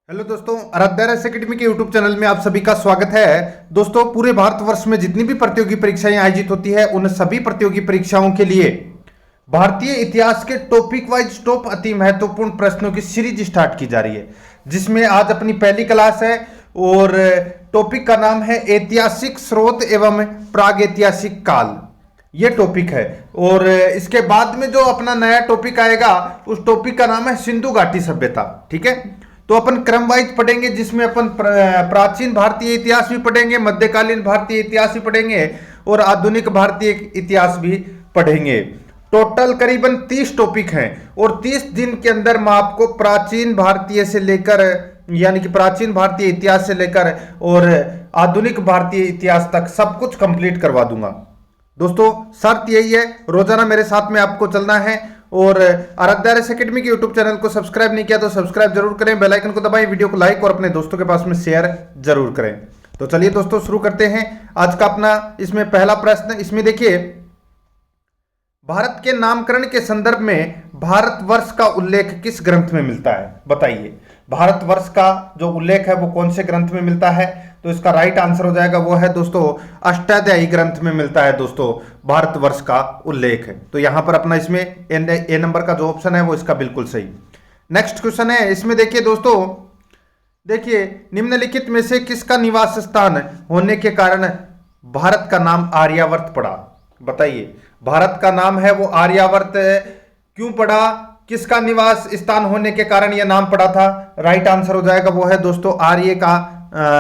Hello दोस्तों, Aaradhya academy के YouTube channel में आप सभी का स्वागत है। दोस्तों, पूरे भारतवर्ष में जितनी भी प्रतियोगी परीक्षाएं आयोजित होती है उन सभी प्रतियोगी परीक्षाओं के लिए भारतीय इतिहास के टॉपिक वाइज टॉप अति महत्वपूर्ण प्रश्नों की सीरीज स्टार्ट की जा रही है, जिसमें आज अपनी पहली क्लास है और टॉपिक का नाम है ऐतिहासिक स्रोत एवं प्रागैतिहासिक काल। ये टॉपिक है और इसके बाद में जो अपना नया टॉपिक आएगा उस टॉपिक का नाम है सिंधु घाटी सभ्यता। ठीक है, तो अपन क्रम वाइज पढ़ेंगे, जिसमें अपन प्राचीन भारतीय इतिहास भी पढ़ेंगे, मध्यकालीन भारतीय इतिहास भी पढ़ेंगे और आधुनिक भारतीय इतिहास भी पढ़ेंगे। टोटल करीबन 30 टॉपिक हैं और 30 दिन के अंदर मैं आपको प्राचीन भारतीय से लेकर यानी कि प्राचीन भारतीय इतिहास से लेकर और आधुनिक भारतीय इतिहास तक सब कुछ कंप्लीट करवा दूंगा। दोस्तों, शर्त यही है, रोजाना मेरे साथ में आपको चलना है और आराध्या एकेडमी के यूट्यूब चैनल को सब्सक्राइब नहीं किया तो सब्सक्राइब जरूर करें, बेल आइकन को दबाएं, वीडियो को लाइक और अपने दोस्तों के पास में शेयर जरूर करें। तो चलिए दोस्तों, शुरू करते हैं आज का अपना इसमें पहला प्रश्न। इसमें देखिए, भारत के नामकरण के संदर्भ में भारतवर्ष का उल्लेख किस ग्रंथ में मिलता है? बताइए, भारतवर्ष का जो उल्लेख है वो कौन से ग्रंथ में मिलता है? तो इसका राइट आंसर हो जाएगा वो है दोस्तों अष्टाध्यायी ग्रंथ में मिलता है दोस्तों भारतवर्ष का उल्लेख है। तो यहां पर अपना इसमें ए नंबर का जो ऑप्शन है वो इसका बिल्कुल सही। नेक्स्ट क्वेश्चन है, इसमें देखिए दोस्तों, देखिए निम्नलिखित में से किसका निवास स्थान होने के कारण भारत का नाम आर्यावर्त पड़ा? बताइए, भारत का नाम है वो आर्यावर्त क्यों पड़ा? किसका निवास स्थान होने के कारण यह नाम पड़ा था? राइट आंसर हो जाएगा वो है दोस्तों आर्य का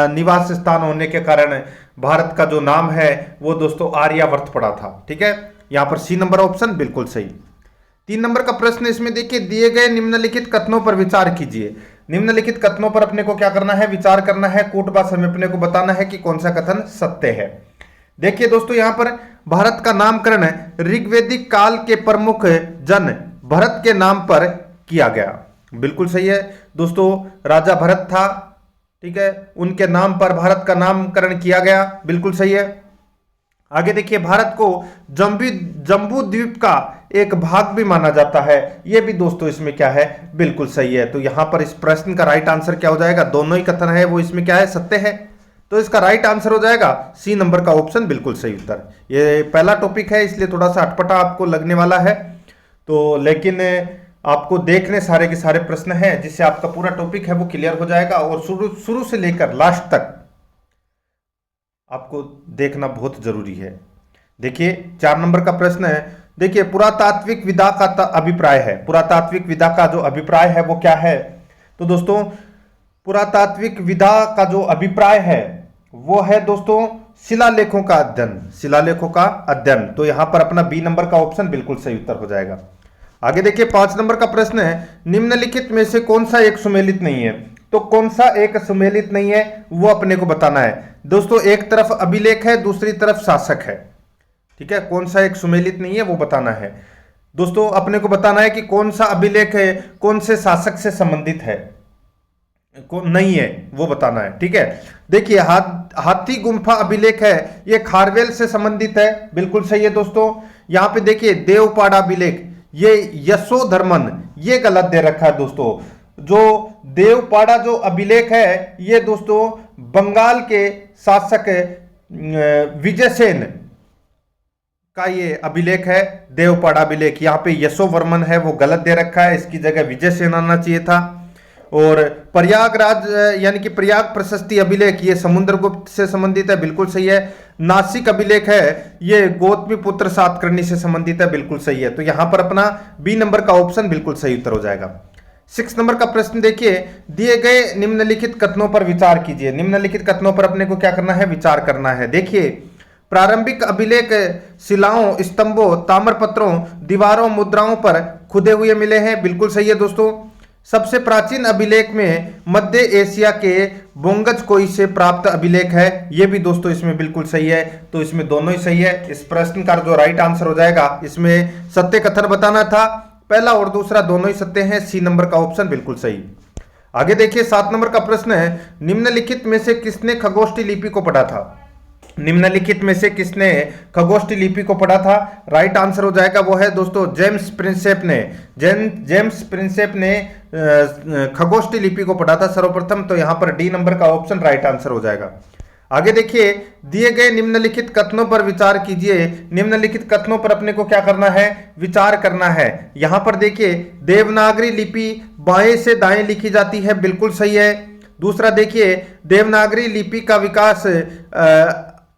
निवास स्थान होने के कारण भारत का जो नाम है वो दोस्तों आर्यावर्त पड़ा था। ठीक है, यहां पर सी नंबर ऑप्शन बिल्कुल सही। 3 नंबर का प्रश्न इसमें देखिए, दिए गए निम्नलिखित कथनों पर विचार कीजिए। निम्नलिखित कथनों पर अपने को क्या करना है? विचार करना है। कूट भाषा में अपने को बताना है कि कौन सा कथन सत्य है। देखिए दोस्तों, यहां पर भारत का नामकरण ऋग्वैदिक काल के प्रमुख जन भरत के नाम पर किया गया। बिल्कुल सही है दोस्तों, राजा भरत था, ठीक है, उनके नाम पर भारत का नामकरण किया गया। बिल्कुल सही है। आगे देखिए, भारत को जम्बू द्वीप का एक भाग भी माना जाता है। यह भी दोस्तों इसमें क्या है? बिल्कुल सही है। तो यहां पर इस प्रश्न का राइट आंसर क्या हो जाएगा? दोनों ही कथन है वो इसमें क्या है? सत्य है। तो इसका राइट आंसर हो जाएगा सी नंबर का ऑप्शन बिल्कुल सही उत्तर। ये पहला टॉपिक है इसलिए थोड़ा सा अटपटा आपको लगने वाला है, तो लेकिन आपको देखने सारे के सारे प्रश्न हैं जिससे आपका पूरा टॉपिक है वो क्लियर हो जाएगा और शुरू से लेकर लास्ट तक आपको देखना बहुत जरूरी है। देखिए 4 नंबर का प्रश्न है, देखिए पुरातात्विक विधा का अभिप्राय है। पुरातात्विक विधा का जो अभिप्राय है वो क्या है? तो दोस्तों, पुरातात्विक विधा का जो अभिप्राय है वो है दोस्तों शिलालेखों का अध्ययन। शिलालेखों का अध्ययन। तो यहां पर अपना बी नंबर का ऑप्शन बिल्कुल सही उत्तर हो जाएगा। आगे देखिए 5 नंबर का प्रश्न है, निम्नलिखित में से कौन सा एक सुमेलित नहीं है? तो कौन सा एक सुमेलित नहीं है वो अपने को बताना है। दोस्तों, एक तरफ अभिलेख है, दूसरी तरफ शासक है। ठीक है, कौन सा एक सुमेलित नहीं है वो बताना है। दोस्तों, अपने को बताना है कि कौन सा अभिलेख है कौन से शासक से संबंधित है, नहीं है वो बताना है। ठीक है, देखिए हाथी गुम्फा अभिलेख है, ये खारवेल से संबंधित है। बिल्कुल सही है दोस्तों। यहां पे देखिए देवपाड़ा अभिलेख, ये यशोधर्मन, ये गलत दे रखा है दोस्तों। जो देवपाड़ा जो अभिलेख है ये दोस्तों बंगाल के शासक विजयसेन का ये अभिलेख है, देवपाड़ा अभिलेख। यहाँ पे यशोवर्मन है वो गलत दे रखा है, इसकी जगह विजयसेन आना चाहिए था। और प्रयागराज यानी कि प्रयाग प्रशस्ति अभिलेख, ये समुद्रगुप्त से संबंधित है। बिल्कुल सही है। नासिक अभिलेख है, ये गौतमी पुत्र सातकर्णी से संबंधित है। बिल्कुल सही है। तो यहां पर अपना बी नंबर का ऑप्शन बिल्कुल सही उत्तर हो जाएगा। 6 नंबर का प्रश्न देखिए, दिए गए निम्नलिखित कथनों पर विचार कीजिए। निम्नलिखित कथनों पर अपने को क्या करना है? विचार करना है। देखिए, प्रारंभिक अभिलेख शिलाओं, स्तंभों, ताम्रपत्रों, दीवारों, मुद्राओं पर खुदे हुए मिले हैं। बिल्कुल सही है दोस्तों। सबसे प्राचीन अभिलेख में मध्य एशिया के बोंगजकोई से प्राप्त अभिलेख है, यह भी दोस्तों इसमें बिल्कुल सही है। तो इसमें दोनों ही सही है। इस प्रश्न का जो राइट आंसर हो जाएगा, इसमें सत्य कथन बताना था, पहला और दूसरा दोनों ही सत्य हैं। सी नंबर का ऑप्शन बिल्कुल सही। आगे देखिए 7 नंबर का प्रश्न है, निम्नलिखित में से किसने खगोष्ठी लिपि को पढ़ा था? निम्नलिखित में से किसने खगोष्ठी लिपि को पढ़ा था? राइट आंसर हो जाएगा वो है दोस्तों जेम्स प्रिंसेप ने। जेम्स प्रिंसेप ने खगोष्ठी लिपि को पढ़ा था सर्वप्रथम। तो यहां पर डी नंबर का ऑप्शन राइट आंसर हो जाएगा। आगे देखिए, दिए गए निम्नलिखित कथनों पर विचार कीजिए। निम्नलिखित कथनों पर अपने को क्या करना है? विचार करना है। यहां पर देखिए, देवनागरी लिपि बाएं से दाएं लिखी जाती है, बिल्कुल सही है। दूसरा देखिए, देवनागरी लिपि का विकास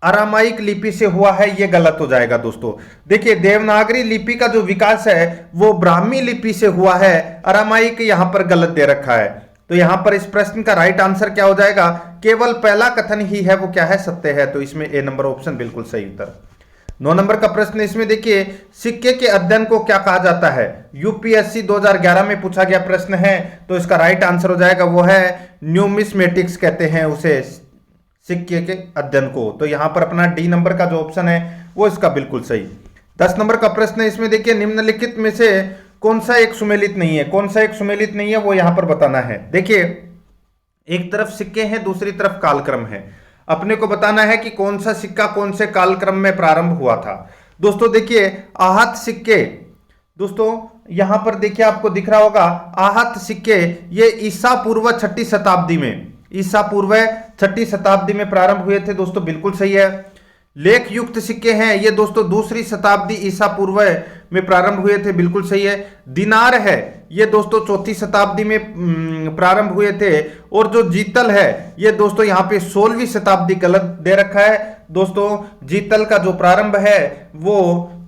अरामाइक लिपि से हुआ है, यह गलत हो जाएगा दोस्तों। देखिए, देवनागरी लिपि का जो विकास है वो ब्राह्मी लिपि से हुआ है, अरामाइक यहां पर गलत दे रखा है। तो यहां पर इस प्रश्न का राइट आंसर क्या हो जाएगा? केवल पहला कथन ही है वो क्या है? सत्य है। तो इसमें ए नंबर ऑप्शन बिल्कुल सही उत्तर। 9 नंबर का प्रश्न इसमें देखिए, सिक्के के अध्ययन को क्या कहा जाता है? यूपीएससी 2011 में पूछा गया प्रश्न है। तो इसका राइट आंसर हो जाएगा वो है न्यूमिस्मेटिक्स कहते हैं उसे, सिक्के के अध्ययन को। तो यहां पर अपना डी नंबर का जो ऑप्शन है वो इसका बिल्कुल सही। 10 नंबर का प्रश्न है इसमें देखिए, निम्नलिखित में से कौन सा एक सुमेलित नहीं है? कौन सा एक सुमेलित नहीं है वो यहां पर बताना है। देखिए, एक तरफ सिक्के हैं, दूसरी तरफ कालक्रम है। अपने को बताना है कि कौन सा सिक्का कौन से कालक्रम में प्रारंभ हुआ था। दोस्तों देखिए, आहत सिक्के, दोस्तों यहां पर देखिए आपको दिख रहा होगा आहत सिक्के, ये ईसा पूर्व 6ठी शताब्दी में, ईसा पूर्व 6ठी शताब्दी में प्रारंभ हुए थे दोस्तों, बिल्कुल सही है। लेख युक्त सिक्के हैं ये दोस्तों 2री शताब्दी ईसा पूर्व में प्रारंभ हुए थे, बिल्कुल सही है। दिनार है ये दोस्तों 4ठी शताब्दी में प्रारंभ हुए थे। और जो जीतल है ये दोस्तों यहाँ पे 16वीं शताब्दी, गलत दे रखा है दोस्तों। जीतल का जो प्रारंभ है वो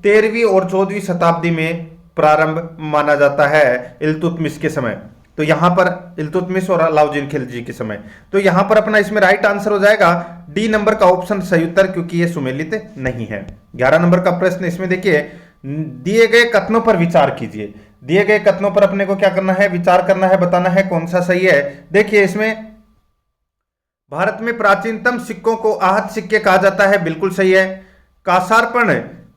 13वीं और 14वीं शताब्दी में प्रारंभ माना जाता है, इल्तुतमिश के समय। तो यहां पर इल्तुतमिश और अलाउद्दीन खिलजी के समय। तो यहां पर अपना इसमें राइट आंसर हो जाएगा डी नंबर का ऑप्शन सही उत्तर, क्योंकि ये सुमेलित नहीं है। 11 नंबर का प्रश्न इसमें देखिए, दिए गए कथनों पर विचार कीजिए। दिए गए कथनों पर अपने को क्या करना है? विचार करना है, बताना है कौन सा सही है। देखिए, इसमें भारत में प्राचीनतम सिक्कों को आहत सिक्के कहा जाता है, बिल्कुल सही है। कासारपण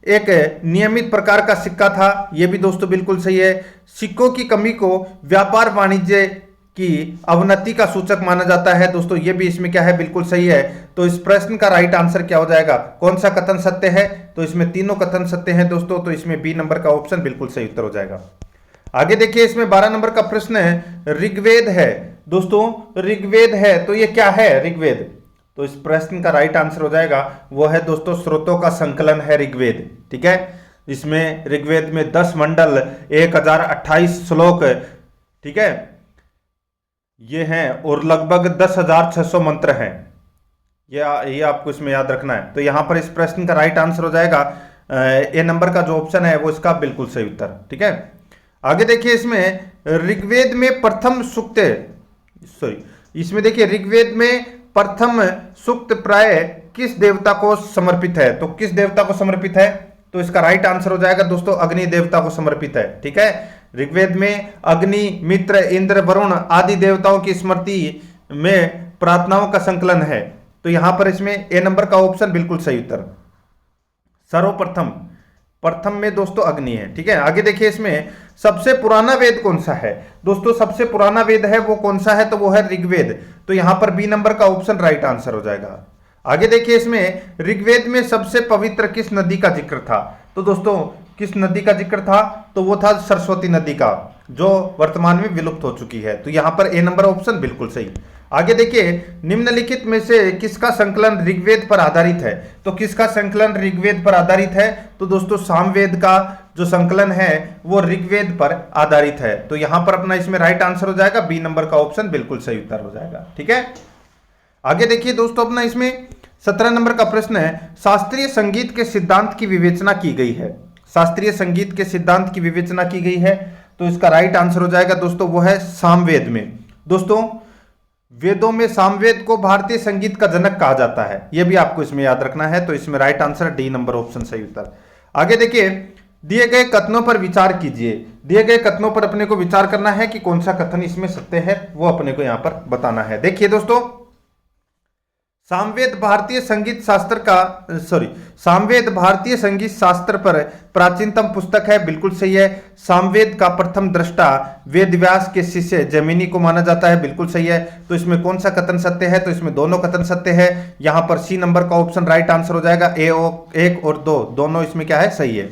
एक नियमित प्रकार का सिक्का था, यह भी दोस्तों बिल्कुल सही है। सिक्कों की कमी को व्यापार वाणिज्य की अवनति का सूचक माना जाता है दोस्तों, यह भी इसमें क्या है? बिल्कुल सही है। तो इस प्रश्न का राइट आंसर क्या हो जाएगा? कौन सा कथन सत्य है? तो इसमें तीनों कथन सत्य हैं दोस्तों। तो इसमें बी नंबर का ऑप्शन बिल्कुल सही उत्तर हो जाएगा। आगे देखिए, इसमें 12 नंबर का प्रश्न है, ऋग्वेद है दोस्तों, ऋग्वेद है तो ये क्या है ऋग्वेद? तो इस प्रश्न का राइट आंसर हो जाएगा वो है दोस्तों स्रोतों का संकलन है ऋग्वेद, ठीक है। इसमें ऋग्वेद में 10 मंडल 1028 श्लोक, ठीक है, ये हैं और लगभग 10,600 मंत्र हैं। ये आपको इसमें याद रखना है। तो यहां पर इस प्रश्न का राइट आंसर हो जाएगा ए नंबर का जो ऑप्शन है वो इसका बिल्कुल सही उत्तर, ठीक है। आगे देखिए, इसमें ऋग्वेद में प्रथम सूक्त, इसमें देखिए ऋग्वेद में प्रथम सूक्त प्राय किस देवता को समर्पित है? तो किस देवता को समर्पित है? तो इसका राइट आंसर हो जाएगा दोस्तों अग्नि देवता को समर्पित है, ठीक है। ऋग्वेद में अग्नि, मित्र, इंद्र, वरुण आदि देवताओं की स्मृति में प्रार्थनाओं का संकलन है। तो यहां पर इसमें ए नंबर का ऑप्शन बिल्कुल सही उत्तर। सर्वप्रथम, प्रथम में दोस्तों अग्नि है, ठीक है। आगे देखिए, इसमें सबसे पुराना वेद कौन सा है? दोस्तों सबसे पुराना वेद है वो कौन सा है? तो वो है ऋग्वेद। तो यहां पर बी नंबर का ऑप्शन राइट आंसर हो जाएगा। आगे देखिए, इसमें ऋग्वेद में सबसे पवित्र किस नदी का जिक्र था? तो दोस्तों किस नदी का जिक्र था? तो वो था सरस्वती नदी का, जो वर्तमान में विलुप्त हो चुकी है। तो यहां पर ए नंबर ऑप्शन बिल्कुल सही। आगे देखिए, निम्नलिखित में से किसका संकलन ऋग्वेद पर आधारित है? तो किसका संकलन ऋग्वेद पर आधारित है? तो दोस्तों सामवेद का जो संकलन है वो ऋग्वेद पर आधारित है। तो यहां पर अपना इसमें राइट आंसर हो जाएगा बी नंबर का ऑप्शन बिल्कुल सही उत्तर हो जाएगा, ठीक है। आगे देखिए दोस्तों, अपना इसमें 17 नंबर का प्रश्न है, शास्त्रीय संगीत के सिद्धांत की विवेचना की गई है। शास्त्रीय संगीत के सिद्धांत की विवेचना की गई है। तो इसका राइट आंसर हो जाएगा दोस्तों वो है सामवेद में। दोस्तों वेदों में सामवेद को भारतीय संगीत का जनक कहा जाता है, यह भी आपको इसमें याद रखना है। तो इसमें right answer D number option सही उत्तर। आगे देखिए, दिए गए कथनों पर विचार कीजिए। दिए गए कथनों पर अपने को विचार करना है कि कौन सा कथन इसमें सत्य है, वो अपने को यहां पर बताना है। देखिए दोस्तों, सामवेद भारतीय संगीत शास्त्र का सामवेद भारतीय संगीत शास्त्र पर प्राचीनतम पुस्तक है, बिल्कुल सही है। सामवेद का प्रथम दृष्टा वेदव्यास के शिष्य जैमिनी को माना जाता है, बिल्कुल सही है। तो इसमें कौन सा कथन सत्य है? तो इसमें दोनों कथन सत्य है। यहां पर सी नंबर का ऑप्शन राइट आंसर हो जाएगा। एक और दो दोनों इसमें क्या है? सही है।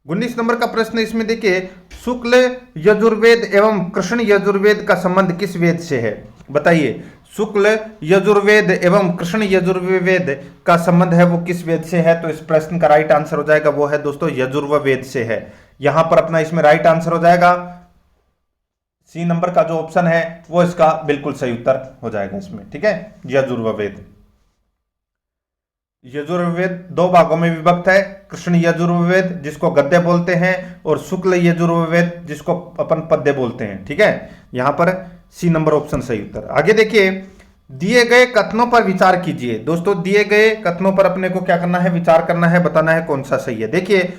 19 नंबर का प्रश्न इसमें देखिए, शुक्ल यजुर्वेद एवं कृष्ण यजुर्वेद का संबंध किस वेद से है? बताइए, शुक्ल यजुर्वेद एवं कृष्ण यजुर्वेद का संबंध है वो किस वेद से है? तो इस प्रश्न का राइट आंसर हो जाएगा वो है दोस्तों यजुर्वेद से है। यहां पर अपना इसमें राइट आंसर हो जाएगा सी नंबर का जो ऑप्शन है वो इसका बिल्कुल सही उत्तर हो जाएगा इसमें, ठीक है। यजुर्वेद, यजुर्वेद दो भागों में विभक्त है, कृष्ण यजुर्वेद जिसको गद्य बोलते हैं और शुक्ल यजुर्वेद जिसको अपन पद्य बोलते हैं, ठीक है। यहां पर सी नंबर ऑप्शन सही उत्तर। आगे देखिए, दिए गए कथनों पर विचार कीजिए। दोस्तों दिए गए कथनों पर अपने को क्या करना है? विचार करना है, बताना है कौन सा सही है। देखिए,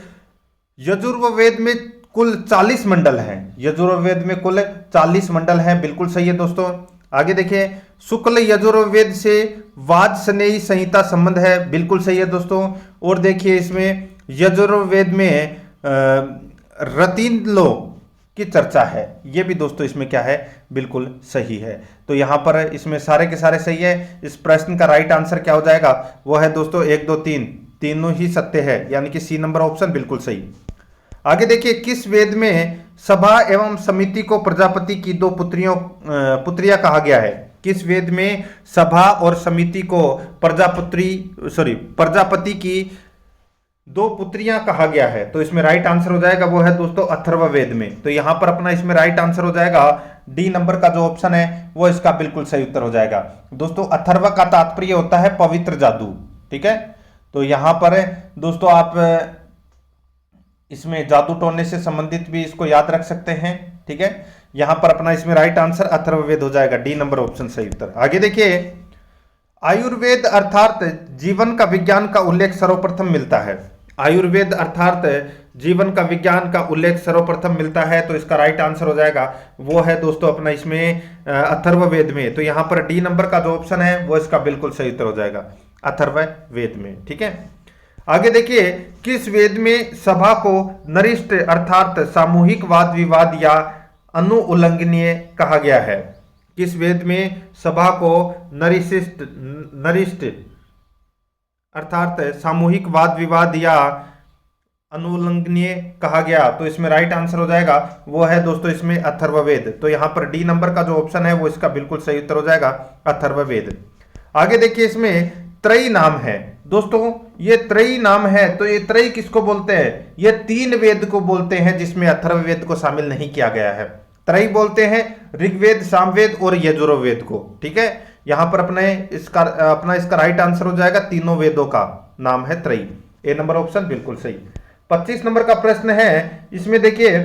यजुर्वेद में कुल 40 मंडल हैं, यजुर्वेद में कुल 40 मंडल हैं, बिल्कुल सही है दोस्तों। आगे देखिए, शुक्ल यजुर्वेद से वाजसनेयी संहिता संबंध है, बिल्कुल सही है दोस्तों। और देखिए, इसमें यजुर्वेद में रतिनलो की चर्चा है, ये भी दोस्तों इसमें क्या है? बिल्कुल सही है। तो यहां पर इसमें सारे के सारे सही है। इस प्रश्न का राइट आंसर क्या हो जाएगा? वो है दोस्तों 1 2 3 तीनों ही सत्य है, यानी कि सी नंबर ऑप्शन बिल्कुल सही। आगे देखिए, किस वेद में सभा एवं समिति को प्रजापति की दो पुत्रियां कहा गया है? किस वेद में सभा और समिति को प्रजापति की दो पुत्रियां कहा गया है? तो इसमें राइट आंसर हो जाएगा वो है दोस्तों अथर्ववेद में। तो यहां पर अपना इसमें राइट आंसर हो जाएगा डी नंबर का जो ऑप्शन है वो इसका बिल्कुल सही उत्तर हो जाएगा। दोस्तों अथर्व का तात्पर्य होता है पवित्र जादू, ठीक है। तो यहां पर दोस्तों आप इसमें जादू टोने से संबंधित भी इसको याद रख सकते हैं, ठीक है। यहां पर अपना इसमें राइट आंसर अथर्ववेद हो जाएगा, डी नंबर ऑप्शन सही उत्तर। आगे देखिए, आयुर्वेद अर्थात जीवन का विज्ञान का उल्लेख सर्वप्रथम मिलता है। आयुर्वेद अर्थात जीवन का विज्ञान का उल्लेख सर्वप्रथम मिलता है, तो इसका राइट आंसर हो जाएगा वो है दोस्तों अपना इसमें अथर्ववेद में। तो यहां पर डी नंबर का जो ऑप्शन है वो इसका बिल्कुल सही उत्तर हो जाएगा अथर्ववेद में, ठीक है। आगे देखिए, किस वेद में सभा को नरिष्ट अर्थात सामूहिक वाद विवाद या अनुउल्लंघनीय कहा गया है? किस वेद में सभा को नरिष्ट अर्थात सामूहिक वाद विवाद या अनुउल्लंघनीय कहा गया? तो इसमें राइट आंसर हो जाएगा वो है दोस्तों इसमें अथर्ववेद। तो यहां पर डी नंबर का जो ऑप्शन है वो इसका बिल्कुल सही उत्तर हो जाएगा अथर्ववेद। आगे देखिए, इसमें त्रयी नाम है दोस्तों, ये त्रयी नाम है। तो ये त्रयी किसको बोलते हैं? ये 3 वेद को बोलते हैं जिसमें अथर्ववेद को शामिल नहीं किया गया है। त्रयी बोलते हैं ऋग्वेद, सामवेद और यजुर्वेद को, ठीक है। यहां पर अपना इसका राइट आंसर हो जाएगा तीनों वेदों का नाम है त्रयी, ए नंबर ऑप्शन बिल्कुल सही। 25 नंबर का प्रश्न है, इसमें देखिए,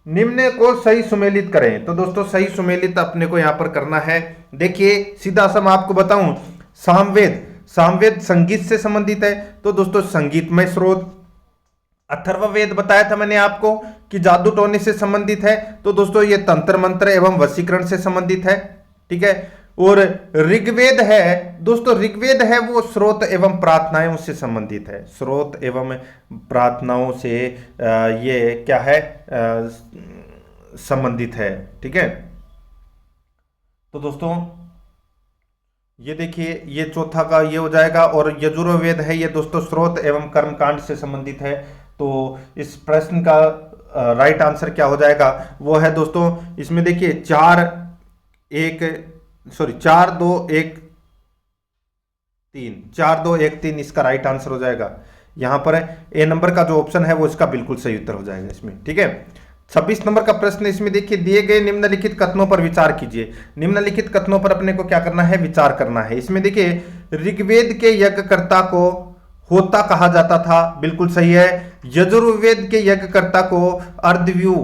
निम्न को सही सुमेलित करें। तो दोस्तों सही सुमेलित अपने को यहां पर करना है। देखिए सीधा सा मैं आपको बताऊं, सामवेद संगीत से संबंधित है, तो दोस्तों संगीतमय स्रोत। अथर्ववेद बताया था मैंने आपको कि जादू टोने से संबंधित है, तो दोस्तों ये तंत्र मंत्र एवं वशीकरण से संबंधित है, ठीक है। और ऋग्वेद है दोस्तों, ऋग्वेद है वो स्रोत एवं प्रार्थनाओं से संबंधित है, स्रोत एवं प्रार्थनाओं से ये क्या है संबंधित है, ठीक है। तो दोस्तों ये देखिए, ये चौथा का ये हो जाएगा। और यजुर्वेद है ये दोस्तों स्रोत एवं कर्मकांड से संबंधित है। तो इस प्रश्न का राइट आंसर क्या हो जाएगा वो है दोस्तों, इसमें देखिए 4 2 1 3 इसका राइट आंसर हो जाएगा। यहां पर ए नंबर का जो ऑप्शन है वो इसका बिल्कुल सही उत्तर हो जाएगा इसमें, ठीक है। 26 नंबर का प्रश्न, इसमें देखिए, दिए गए निम्नलिखित कथनों पर विचार कीजिए। निम्नलिखित कथनों पर अपने को क्या करना है? विचार करना है। इसमें देखिए, ऋग्वेद के यज्ञकर्ता को होता कहा जाता था, बिल्कुल सही है। यजुर्वेद के यज्ञकर्ता को अर्धव्यू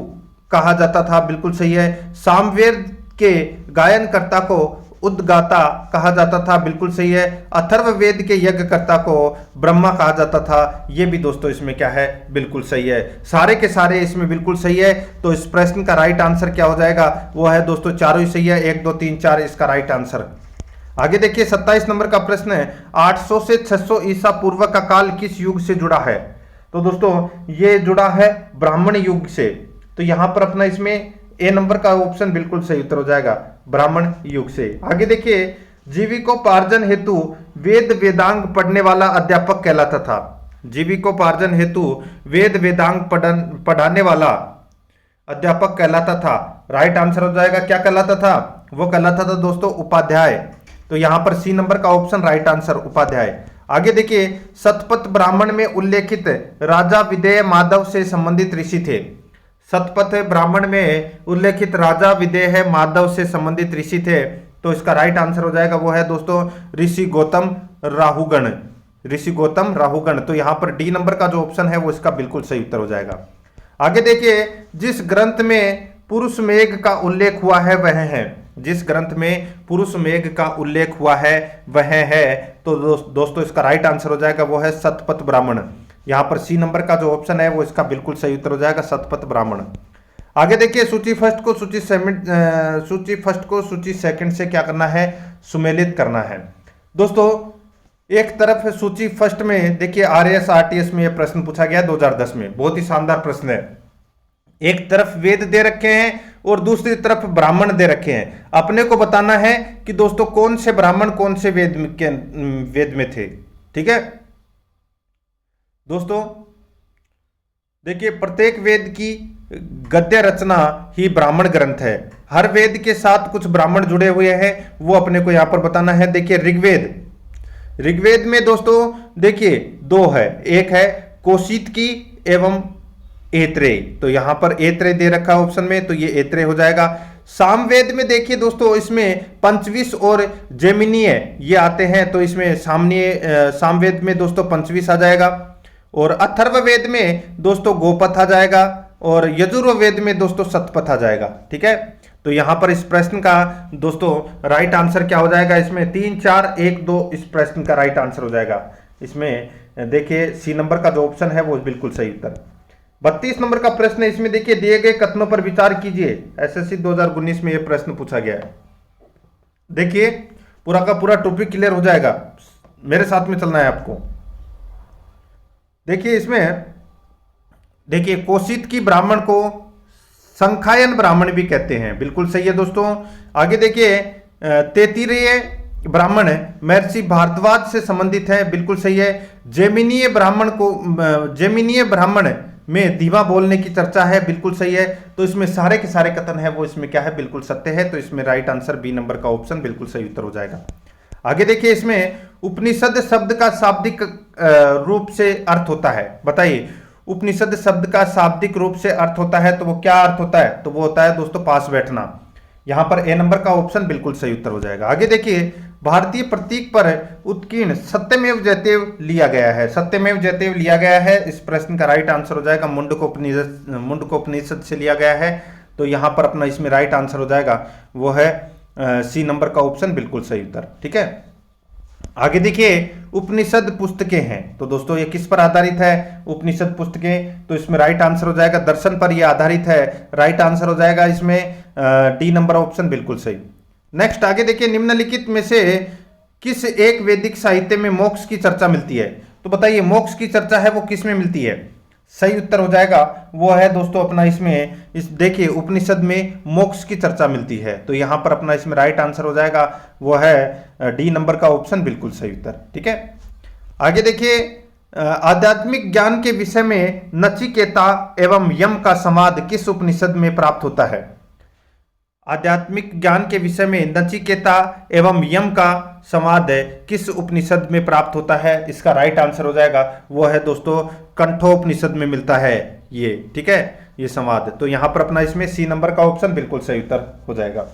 कहा जाता था, बिल्कुल सही है। सामवेद के गायनकर्ता को उद्गाता कहा जाता था, बिल्कुल सही है। अथर्ववेद के यज्ञकर्ता को ब्रह्मा कहा जाता था, ये भी दोस्तों इसमें क्या है? बिल्कुल सही है। सारे के सारे इसमें बिल्कुल सही है। तो इस प्रश्न का राइट आंसर क्या हो जाएगा वो है दोस्तों चारों ही सही है, 1 2 3 4 इसका राइट आंसर। आगे देखिए 27 नंबर का प्रश्न है, 800 से 600 ईसा पूर्व का काल किस युग से जुड़ा है? तो दोस्तों ये जुड़ा है ब्राह्मण युग से। तो यहां पर अपना इसमें ए नंबर का ऑप्शन बिल्कुल सही उत्तर हो जाएगा, ब्राह्मण युग से। आगे देखिए जीविकोपार्जन हेतु वेद वेदांग पढ़ने वाला अध्यापक कहलाता था। जीविकोपार्जन हेतु वेद वेदांग पढ़ाने वाला अध्यापक कहलाता था। राइट आंसर हो जाएगा, क्या कहलाता था? वो कहलाता था दोस्तों उपाध्याय। तो यहां पर सी नंबर का ऑप्शन राइट आंसर उपाध्याय। आगे देखिए शतपथ ब्राह्मण में उल्लेखित राजा विदेह माधव से संबंधित ऋषि थे। शतपथ ब्राह्मण में उल्लेखित राजा विदेह माधव से संबंधित ऋषि थे। तो इसका राइट आंसर हो जाएगा वो है दोस्तों ऋषि गौतम राहुगण। ऋषि गौतम राहुगण। तो यहां पर डी नंबर का जो ऑप्शन है वो इसका बिल्कुल सही उत्तर हो जाएगा। आगे देखिए जिस ग्रंथ में पुरुष मेघ का उल्लेख हुआ है वह है। जिस ग्रंथ में पुरुष मेघ का उल्लेख हुआ है वह है। तो दोस्तों इसका राइट आंसर हो जाएगा वो है शतपथ ब्राह्मण। यहां पर सी नंबर का जो ऑप्शन है वो इसका बिल्कुल सही उत्तर हो जाएगा, शतपथ ब्राह्मण। आगे देखिए सूची फर्स्ट को सूची सेकंड से क्या करना है? सुमेलित करना है। दोस्तों एक तरफ सूची फर्स्ट में देखिए आरएएस आरटीएस में यह प्रश्न पूछा गया 2010 में, बहुत ही शानदार प्रश्न है। एक तरफ वेद दे रखे हैं और दूसरी तरफ ब्राह्मण दे रखे हैं। अपने को बताना है कि दोस्तों कौन से ब्राह्मण कौन से वेद में थे। ठीक है दोस्तों, देखिए प्रत्येक वेद की गद्य रचना ही ब्राह्मण ग्रंथ है। हर वेद के साथ कुछ ब्राह्मण जुड़े हुए हैं, वो अपने को यहां पर बताना है। देखिए ऋग्वेद में दोस्तों देखिए दो है, एक है कौशितकी एवं ऐत्रेय। तो यहां पर ऐत्रेय दे रखा है ऑप्शन में, तो ये ऐत्रेय हो जाएगा। सामवेद में देखिए दोस्तों इसमें पंचविश और जेमिनीय ये आते हैं, तो इसमें सामवेद में दोस्तों पंचविश आ जाएगा। और अथर्ववेद में दोस्तों गोपथ आ जाएगा और यजुर्वेद में दोस्तों शतपथ आ जाएगा। ठीक है, तो यहां पर इस प्रश्न का दोस्तों राइट आंसर क्या हो जाएगा? इसमें 3 4 1 2 इस प्रश्न का राइट आंसर हो जाएगा। इसमें देखिए सी नंबर का जो ऑप्शन है वो बिल्कुल सही उत्तर। 32 नंबर का प्रश्न है, इसमें देखिए दिए गए कथनों पर विचार कीजिए। एसएससी 2019 में यह प्रश्न पूछा गया है। देखिए पूरा का पूरा टॉपिक क्लियर हो जाएगा, मेरे साथ में चलना है आपको। देखिए इसमें देखिए कौशित की ब्राह्मण को संखायन ब्राह्मण भी कहते हैं, बिल्कुल सही है दोस्तों। आगे देखिए तैत्तिरीय ब्राह्मण महर्षि भारद्वाज से संबंधित है, बिल्कुल सही है। जेमिनीय ब्राह्मण में धीमा बोलने की चर्चा है, बिल्कुल सही है। तो इसमें सारे के सारे कथन है वो इसमें क्या है? बिल्कुल सत्य है। तो इसमें राइट आंसर बी नंबर का ऑप्शन बिल्कुल सही उत्तर हो जाएगा। आगे देखिए इसमें उपनिषद शब्द का शाब्दिक रूप से अर्थ होता है। बताइए उपनिषद शब्द का शाब्दिक रूप से अर्थ होता है तो वो क्या अर्थ होता है? तो वो होता है दोस्तों पास बैठना। यहां पर ए नंबर का ऑप्शन बिल्कुल सही उत्तर हो जाएगा। आगे देखिए भारतीय प्रतीक पर उत्कीर्ण सत्यमेव जयते लिया गया है। सत्यमेव जयते लिया गया है, इस प्रश्न का राइट आंसर हो जाएगा मुंडकोपनिषद से लिया गया है। तो यहां पर अपना इसमें राइट आंसर हो जाएगा वो है सी नंबर का ऑप्शन बिल्कुल सही उत्तर। ठीक है, आगे देखिए उपनिषद पुस्तकें हैं। तो दोस्तों ये किस पर आधारित है? उपनिषद पुस्तकें। तो इसमें राइट आंसर हो जाएगा दर्शन पर ये आधारित है। राइट आंसर हो जाएगा इसमें डी नंबर ऑप्शन बिल्कुल सही। नेक्स्ट आगे देखिए निम्नलिखित में से किस एक वैदिक साहित्य में मोक्ष की चर्चा मिलती है? तो बताइए मोक्ष की चर्चा है वो किस में मिलती है? सही उत्तर हो जाएगा वो है दोस्तों अपना इसमें देखिए उपनिषद में मोक्ष की चर्चा मिलती है। तो यहां पर अपना इसमें राइट आंसर हो जाएगा वो है डी नंबर का ऑप्शन बिल्कुल सही उत्तर। ठीक है, आगे देखिए आध्यात्मिक ज्ञान के विषय में नचिकेता एवं यम का संवाद किस उपनिषद में प्राप्त होता है? आध्यात्मिक ज्ञान के विषय में नचिकेता एवं यम का संवाद किस उपनिषद में प्राप्त होता है? इसका राइट आंसर हो जाएगा वो है दोस्तों कंठोपनिषद में मिलता है ये। ठीक है, ये संवाद। तो यहां पर अपना इसमें सी नंबर का ऑप्शन बिल्कुल सही उत्तर हो जाएगा।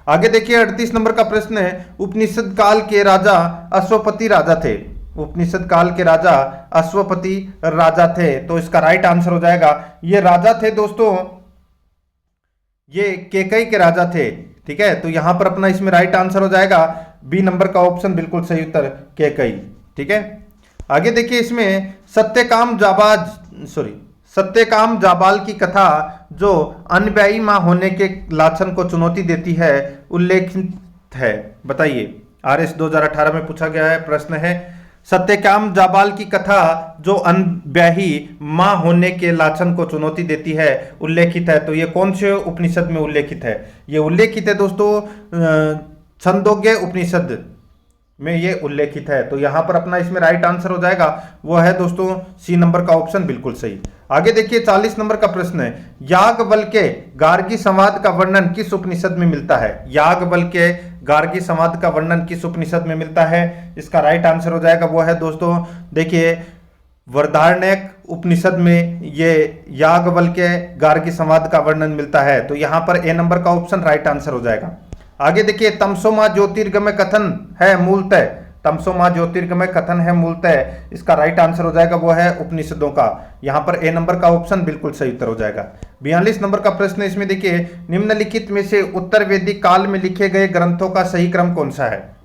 आगे देखिए 38 नंबर का प्रश्न है, उपनिषद काल के राजा अश्वपति राजा थे। उपनिषद काल के राजा अश्वपति राजा थे। तो इसका राइट आंसर हो जाएगा ये राजा थे दोस्तों, ये केकई के राजा थे। ठीक है, तो यहां पर अपना इसमें राइट आंसर हो जाएगा बी नंबर का ऑप्शन बिल्कुल सही उत्तर केकई। ठीक है, आगे देखिए इसमें सत्यकाम जाबाल की कथा जो अनव्यायी मां होने के लाछन को चुनौती देती है उल्लेखित है। बताइए RS 2018 में पूछा गया है। प्रश्न है सत्यकाम जाबाल की कथा जो अनब्याही मां होने के लाछन को चुनौती देती है उल्लेखित है, तो ये कौन से उपनिषद में उल्लेखित है? ये उल्लेखित है दोस्तों छंदोग्य उपनिषद में ये उल्लेखित है। तो यहां पर अपना इसमें राइट आंसर हो जाएगा वो है दोस्तों सी नंबर का ऑप्शन बिल्कुल सही। आगे देखिए 40 नंबर का प्रश्न है याज्ञवल्क्य के गार्गी संवाद का वर्णन किस उपनिषद में मिलता है? याज्ञवल्क्य के गार्गी संवाद का वर्णन किस उपनिषद में मिलता है? इसका राइट आंसर हो जाएगा वो है दोस्तों देखिए वृहदारण्यक उपनिषद में ये याज्ञवल्क्य के गार्गी संवाद का वर्णन मिलता है। तो यहां पर ए नंबर का ऑप्शन राइट आंसर हो जाएगा। आगे देखिए तमसोमा ज्योतिर्गमय कथन है मूलतः, तमसोमा ज्योतिर्गमय कथन है मूलतः, इसका राइट आंसर हो जाएगा वो है उपनिषदों का। यहां पर ए नंबर का ऑप्शन बिल्कुल सही उत्तर हो जाएगा। 42 नंबर का प्रश्न है, इसमें देखिए निम्नलिखित में से उत्तर वैदिक काल में लिखे गए ग्रंथों का सही क्रम कौन सा है?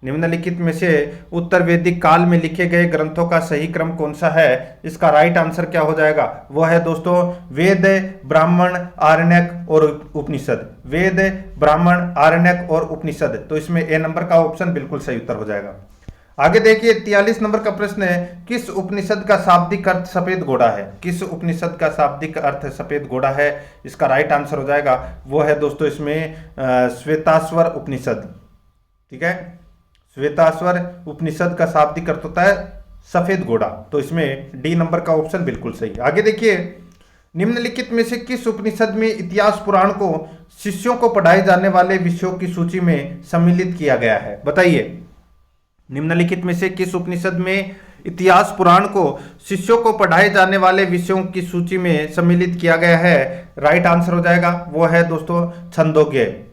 निम्नलिखित में से उत्तर वैदिक काल में लिखे गए ग्रंथों का सही क्रम कौन सा है? इसका राइट आंसर क्या हो जाएगा? वो है दोस्तों वेद, ब्राह्मण, आरण्यक और उपनिषद। वेद, ब्राह्मण, आरण्यक और उपनिषद। तो इसमें ए नंबर का ऑप्शन बिल्कुल सही उत्तर हो जाएगा। आगे देखिए 43 नंबर का प्रश्न है किस उपनिषद का शाब्दिक अर्थ सफेद घोड़ा है? किस उपनिषद का शाब्दिक अर्थ सफेद घोड़ा है? इसका राइट आंसर हो जाएगा वो है दोस्तों इसमें श्वेताश्वर उपनिषद। ठीक है, श्वेताश्वर उपनिषद का शाब्दिक अर्थ होता है सफेद घोड़ा। तो इसमें डी नंबर का ऑप्शन बिल्कुल सही। आगे देखिए निम्नलिखित में से किस उपनिषद में इतिहास पुराण को शिष्यों को पढ़ाए जाने वाले विषयों की सूची में सम्मिलित किया गया है? बताइए निम्नलिखित में से किस उपनिषद में इतिहास पुराण को शिष्यों को पढ़ाए जाने वाले विषयों की सूची में सम्मिलित किया गया है? राइट आंसर हो जाएगा वो है दोस्तों छंदोग्य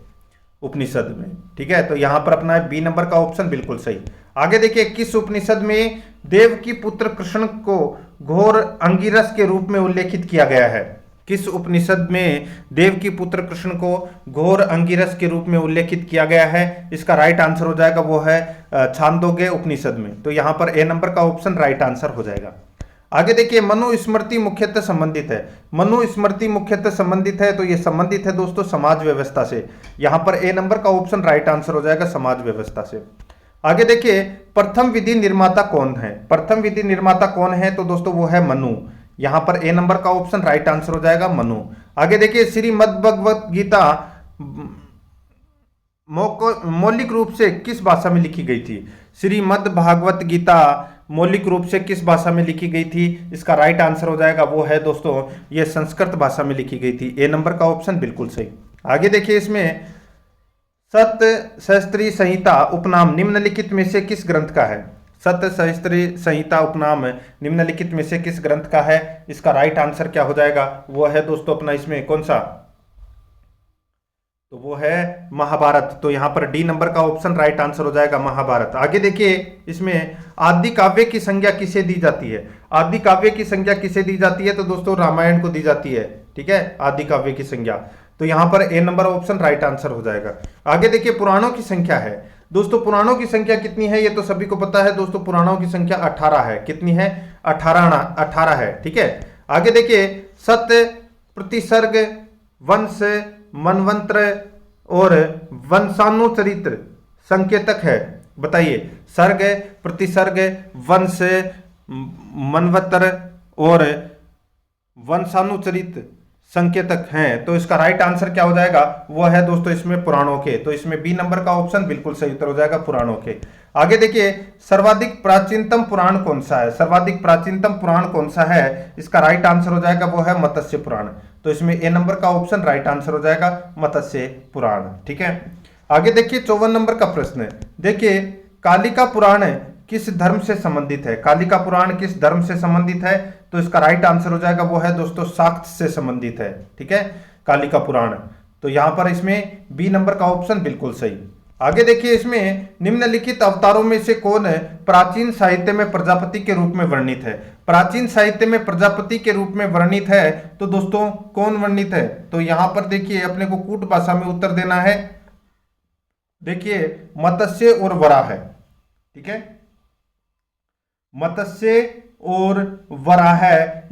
उपनिषद में। ठीक है, तो यहां पर अपना बी नंबर का ऑप्शन बिल्कुल सही। आगे देखिए किस उपनिषद में देव की पुत्र कृष्ण को घोर अंगिरस के रूप में उल्लेखित किया गया है? किस उपनिषद में देव की पुत्र कृष्ण को घोर अंगिरस के रूप में उल्लेखित किया गया है? इसका राइट आंसर हो जाएगा वो है छांदोग्य उपनिषद में। तो यहां पर ए नंबर का ऑप्शन राइट आंसर हो जाएगा। आगे देखिए मनुस्मृति मुख्यतः संबंधित है। मनुस्मृति मुख्यतः संबंधित है, तो ये संबंधित है दोस्तों समाज व्यवस्था से। यहां पर ए नंबर का ऑप्शन राइट आंसर हो जाएगा समाज व्यवस्था से। आगे देखिए प्रथम विधि निर्माता कौन है? प्रथम विधि निर्माता कौन है? तो दोस्तों वो है मनु। यहां पर ए नंबर का ऑप्शन राइट आंसर हो जाएगा मनु। आगे देखिए श्रीमद् भगवत गीता मौलिक रूप से किस भाषा में लिखी गई थी? श्रीमद् भागवत गीता मौलिक रूप से किस भाषा में लिखी गई थी? इसका राइट आंसर हो जाएगा वो है दोस्तों ये संस्कृत भाषा में लिखी गई थी। ए नंबर का ऑप्शन बिल्कुल सही। आगे देखिए इसमें सतसहस्त्री संहिता उपनाम निम्नलिखित में से किस ग्रंथ का है? सतसहस्त्री संहिता उपनाम निम्नलिखित में से किस ग्रंथ का है? इसका राइट आंसर क्या हो जाएगा? वो है दोस्तों अपना इसमें कौन सा? तो वो है महाभारत। तो यहां पर डी नंबर का ऑप्शन राइट आंसर हो जाएगा महाभारत। आगे देखिए इसमें आदि काव्य की संज्ञा किसे दी जाती है? आदि काव्य की संज्ञा किसे दी जाती है? तो दोस्तों रामायण को दी जाती है। ठीक है, आदि काव्य की संज्ञा। तो यहां पर ए नंबर ऑप्शन राइट आंसर हो जाएगा। आगे देखिए पुराणों की संख्या है। दोस्तों पुराणों की संख्या कितनी है? ये तो सभी को पता है दोस्तों, पुराणों की संख्या 18 है। कितनी है? 18 है। ठीक है, आगे देखिए सत्य, प्रतिसर्ग, वंश, मनवंत्र और वंशानुचरित्र संकेतक है। बताइए सर्ग, प्रतिसर्ग, वंश, मनवंतर और वंशानुचरित संकेतक हैं। तो इसका राइट आंसर क्या हो जाएगा? वो है दोस्तों इसमें पुराणों के। तो इसमें बी नंबर का ऑप्शन बिल्कुल सही उत्तर हो जाएगा पुराणों के। आगे देखिए सर्वाधिक प्राचीनतम पुराण कौन सा है? सर्वाधिक प्राचीनतम पुराण कौन सा है? इसका राइट आंसर हो जाएगा वो है मत्स्य पुराण। तो इसमें ए नंबर का ऑप्शन राइट आंसर हो जाएगा मत्स्य पुराण। ठीक है, आगे देखिए 54 नंबर का प्रश्न है। देखिए कालिका पुराण किस धर्म से संबंधित है? कालिका पुराण किस धर्म से संबंधित है? तो इसका राइट आंसर हो जाएगा वो है दोस्तों शाक्त से संबंधित है। ठीक है, कालिका पुराण। तो यहां पर इसमें बी नंबर का ऑप्शन बिल्कुल सही। आगे देखिए इसमें निम्नलिखित अवतारों में से कौन प्राचीन साहित्य में प्रजापति के रूप में वर्णित है? प्राचीन साहित्य में प्रजापति के रूप में वर्णित है तो दोस्तों कौन वर्णित है? तो यहां पर देखिए अपने को कूट भाषा में उत्तर देना है। देखिए मत्स्य और वराह है। ठीक है, मत्स्य और वराह